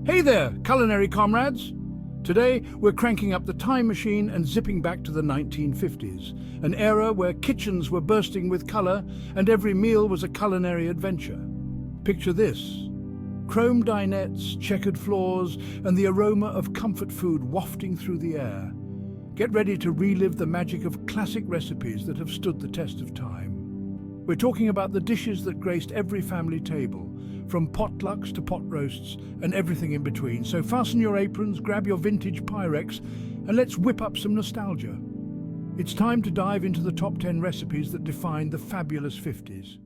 Hey there, culinary comrades! Today, we're cranking up the time machine and zipping back to the 1950s, an era where kitchens were bursting with colour and every meal was a culinary adventure. Picture this: chrome dinettes, checkered floors, and the aroma of comfort food wafting through the air. Get ready to relive the magic of classic recipes that have stood the test of time. We're talking about the dishes that graced every family table, from potlucks to pot roasts and everything in between. So fasten your aprons, grab your vintage Pyrex, and let's whip up some nostalgia. It's time to dive into the top 10 recipes that defined the fabulous 50s.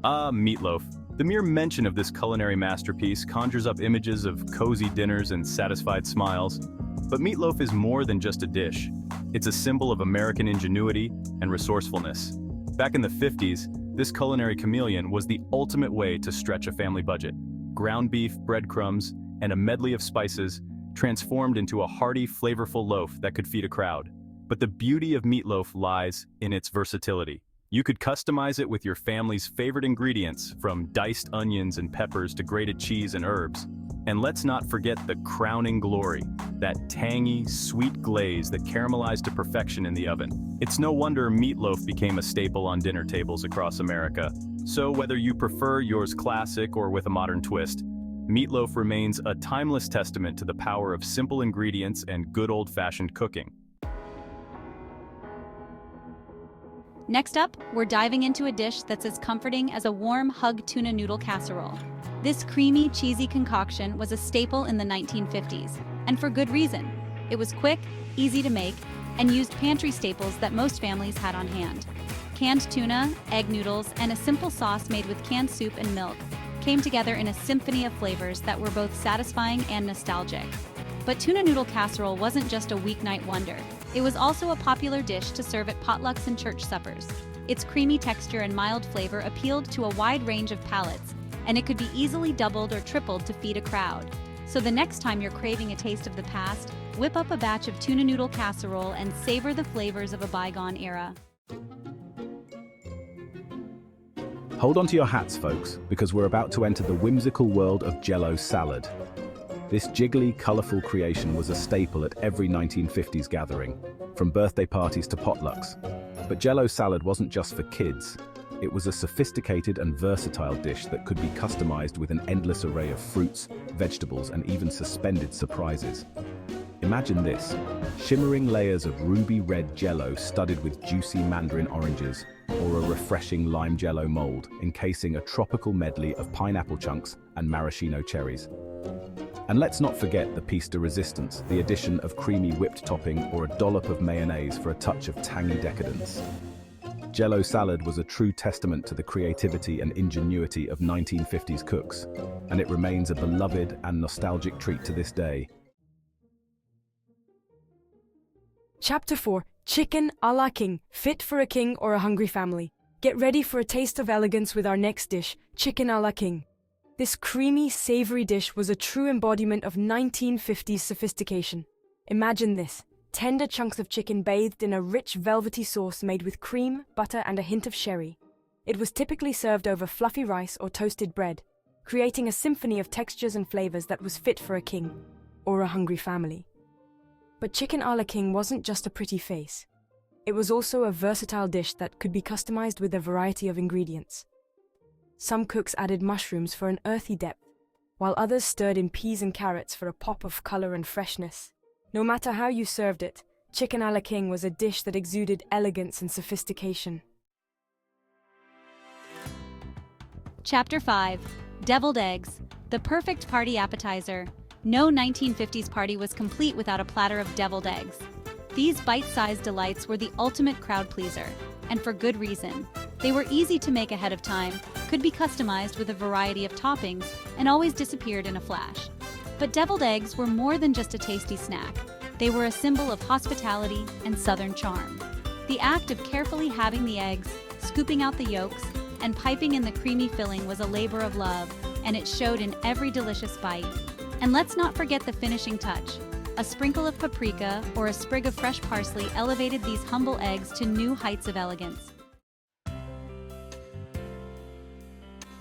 Meatloaf. The mere mention of this culinary masterpiece conjures up images of cozy dinners and satisfied smiles. But meatloaf is more than just a dish. It's a symbol of American ingenuity and resourcefulness. Back in the 50s, this culinary chameleon was the ultimate way to stretch a family budget. Ground beef, breadcrumbs, and a medley of spices transformed into a hearty, flavorful loaf that could feed a crowd. But the beauty of meatloaf lies in its versatility. You could customize it with your family's favorite ingredients, from diced onions and peppers to grated cheese and herbs. And let's not forget the crowning glory, that tangy, sweet glaze that caramelized to perfection in the oven. It's no wonder meatloaf became a staple on dinner tables across America. So whether you prefer yours classic or with a modern twist, meatloaf remains a timeless testament to the power of simple ingredients and good old-fashioned cooking. Next up, we're diving into a dish that's as comforting as a warm hug tuna noodle casserole. This creamy, cheesy concoction was a staple in the 1950s, and for good reason. It was quick, easy to make, and used pantry staples that most families had on hand. Canned tuna, egg noodles, and a simple sauce made with canned soup and milk came together in a symphony of flavors that were both satisfying and nostalgic. But tuna noodle casserole wasn't just a weeknight wonder. It was also a popular dish to serve at potlucks and church suppers. Its creamy texture and mild flavor appealed to a wide range of palates, and it could be easily doubled or tripled to feed a crowd. So the next time you're craving a taste of the past, whip up a batch of tuna noodle casserole and savor the flavors of a bygone era. Hold on to your hats, folks, because we're about to enter the whimsical world of JellO Salad. This jiggly, colorful creation was a staple at every 1950s gathering, from birthday parties to potlucks. But JellO Salad wasn't just for kids. It was a sophisticated and versatile dish that could be customized with an endless array of fruits, vegetables, and even suspended surprises. Imagine this: shimmering layers of ruby red Jell-O studded with juicy mandarin oranges, or a refreshing lime Jell-O mold encasing a tropical medley of pineapple chunks and maraschino cherries. And let's not forget the piece de resistance, the addition of creamy whipped topping or a dollop of mayonnaise for a touch of tangy decadence. JellO Salad was a true testament to the creativity and ingenuity of 1950s cooks, and it remains a beloved and nostalgic treat to this day. Chapter 4. Chicken a la king, fit for a king or a hungry family. Get ready for a taste of elegance with our next dish, chicken a la king. This creamy, savory dish was a true embodiment of 1950s sophistication. Imagine this: tender chunks of chicken bathed in a rich, velvety sauce made with cream, butter, and a hint of sherry. It was typically served over fluffy rice or toasted bread, creating a symphony of textures and flavors that was fit for a king or a hungry family. But chicken a la king wasn't just a pretty face. It was also a versatile dish that could be customized with a variety of ingredients. Some cooks added mushrooms for an earthy depth, while others stirred in peas and carrots for a pop of color and freshness. No matter how you served it, chicken a la king was a dish that exuded elegance and sophistication. Chapter 5. Debled Eggs, the perfect party appetizer. No 1950s party was complete without a platter of debled eggs. These bite-sized delights were the ultimate crowd pleaser, and for good reason. They were easy to make ahead of time, could be customized with a variety of toppings, and always disappeared in a flash. But debled eggs were more than just a tasty snack. They were a symbol of hospitality and Southern charm. The act of carefully halving the eggs, scooping out the yolks, and piping in the creamy filling was a labor of love, and it showed in every delicious bite. And let's not forget the finishing touch. A sprinkle of paprika or a sprig of fresh parsley elevated these humble eggs to new heights of elegance.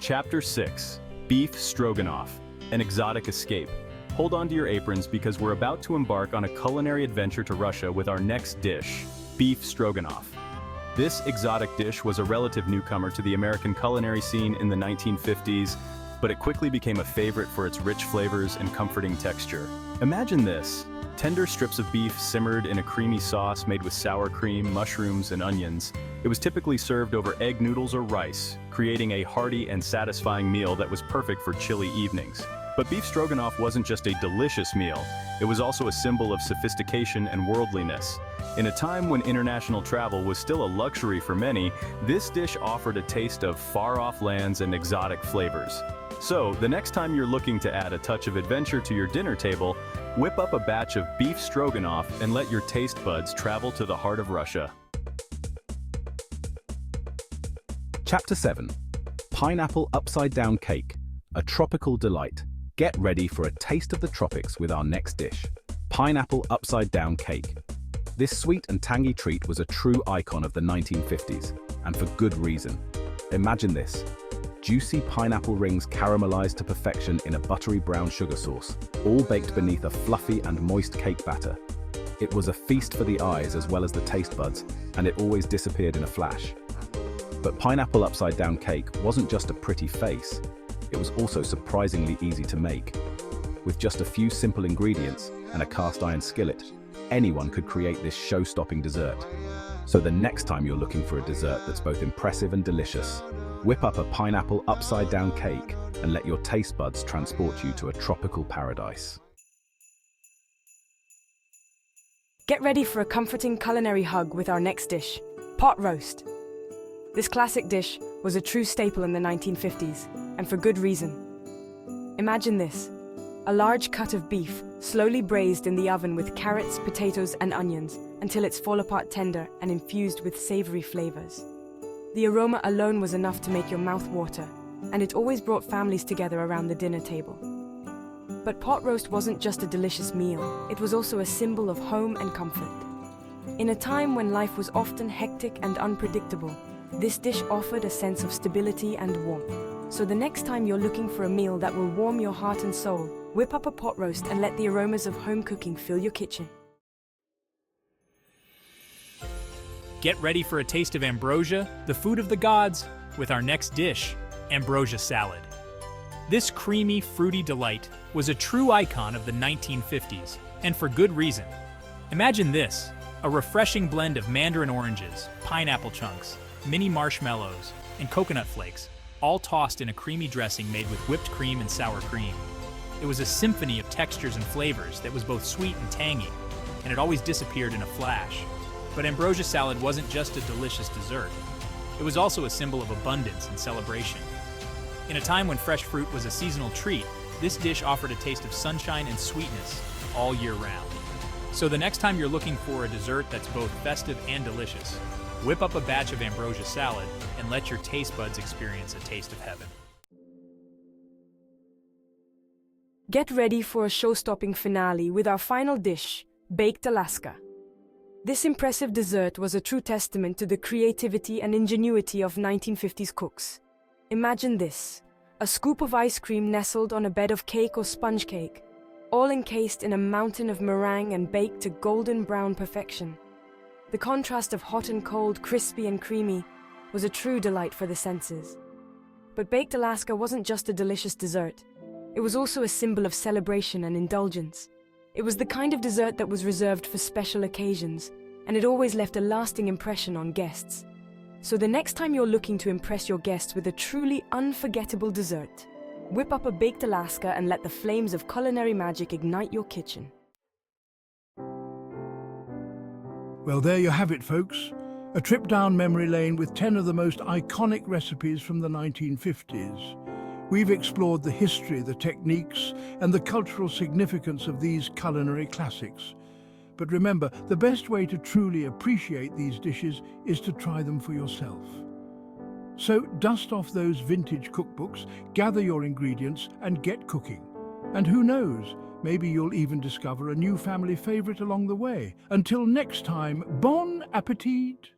Chapter 6. beef stroganoff, an exotic escape. Hold on to your aprons because we're about to embark on a culinary adventure to Russia with our next dish, beef stroganoff. This exotic dish was a relative newcomer to the American culinary scene in the 1950s, but it quickly became a favorite for its rich flavors and comforting texture. Imagine this: tender strips of beef simmered in a creamy sauce made with sour cream, mushrooms, and onions. It was typically served over egg noodles or rice, creating a hearty and satisfying meal that was perfect for chilly evenings. But beef stroganoff wasn't just a delicious meal, it was also a symbol of sophistication and worldliness. In a time when international travel was still a luxury for many, this dish offered a taste of far-off lands and exotic flavors. So, the next time you're looking to add a touch of adventure to your dinner table, whip up a batch of beef stroganoff and let your taste buds travel to the heart of Russia. Chapter 7. Pineapple Upside-Down Cake, a tropical delight. Get ready for a taste of the tropics with our next dish, pineapple upside-down cake. This sweet and tangy treat was a true icon of the 1950s, and for good reason. Imagine this: juicy pineapple rings caramelized to perfection in a buttery brown sugar sauce, all baked beneath a fluffy and moist cake batter. It was a feast for the eyes as well as the taste buds, and it always disappeared in a flash. But pineapple upside-down cake wasn't just a pretty face. It was also surprisingly easy to make. With just a few simple ingredients and a cast iron skillet, anyone could create this show-stopping dessert. So the next time you're looking for a dessert that's both impressive and delicious, whip up a pineapple upside-down cake and let your taste buds transport you to a tropical paradise. Get ready for a comforting culinary hug with our next dish, pot roast. This classic dish was a true staple in the 1950s, and for good reason. Imagine this: a large cut of beef, slowly braised in the oven with carrots, potatoes, and onions until it's fall-apart tender and infused with savory flavors. The aroma alone was enough to make your mouth water, and it always brought families together around the dinner table. But pot roast wasn't just a delicious meal, it was also a symbol of home and comfort. In a time when life was often hectic and unpredictable, this dish offered a sense of stability and warmth. So the next time you're looking for a meal that will warm your heart and soul, whip up a pot roast and let the aromas of home cooking fill your kitchen. Get ready for a taste of ambrosia, the food of the gods, with our next dish, Ambrosia Salad. This creamy, fruity delight was a true icon of the 1950s, and for good reason. Imagine this: a refreshing blend of mandarin oranges, pineapple chunks, mini marshmallows, and coconut flakes, all tossed in a creamy dressing made with whipped cream and sour cream. It was a symphony of textures and flavors that was both sweet and tangy, and it always disappeared in a flash. But Ambrosia Salad wasn't just a delicious dessert. It was also a symbol of abundance and celebration. In a time when fresh fruit was a seasonal treat, this dish offered a taste of sunshine and sweetness all year round. So the next time you're looking for a dessert that's both festive and delicious, whip up a batch of Ambrosia Salad and let your taste buds experience a taste of heaven. Get ready for a show-stopping finale with our final dish, Baked Alaska. This impressive dessert was a true testament to the creativity and ingenuity of 1950s cooks. Imagine this: a scoop of ice cream nestled on a bed of cake or sponge cake, all encased in a mountain of meringue and baked to golden brown perfection. The contrast of hot and cold, crispy and creamy, was a true delight for the senses. But Baked Alaska wasn't just a delicious dessert. It was also a symbol of celebration and indulgence. It was the kind of dessert that was reserved for special occasions, and it always left a lasting impression on guests. So the next time you're looking to impress your guests with a truly unforgettable dessert, whip up a Baked Alaska and let the flames of culinary magic ignite your kitchen. Well, there you have it, folks. A trip down memory lane with 10 of the most iconic recipes from the 1950s. We've explored the history, the techniques, and the cultural significance of these culinary classics. But remember, the best way to truly appreciate these dishes is to try them for yourself. So dust off those vintage cookbooks, gather your ingredients, and get cooking. And who knows, maybe you'll even discover a new family favorite along the way. Until next time, bon appetit!